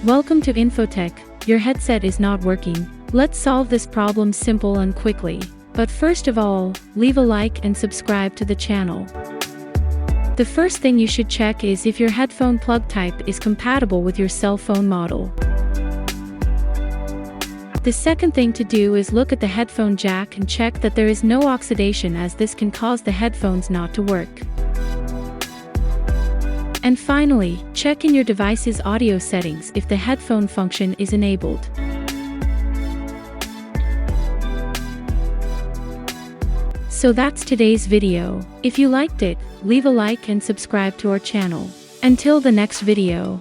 Welcome to Infotech. Your headset is not working. Let's solve this problem simple and quickly. But first of all, leave a like and subscribe to the channel. The first thing you should check is if your headphone plug type is compatible with your cell phone model. The second thing to do is look at the headphone jack and check that there is no oxidation, as this can cause the headphones not to work. And finally, check in your device's audio settings if the headphone function is enabled. So that's today's video. If you liked it, leave a like and subscribe to our channel. Until the next video.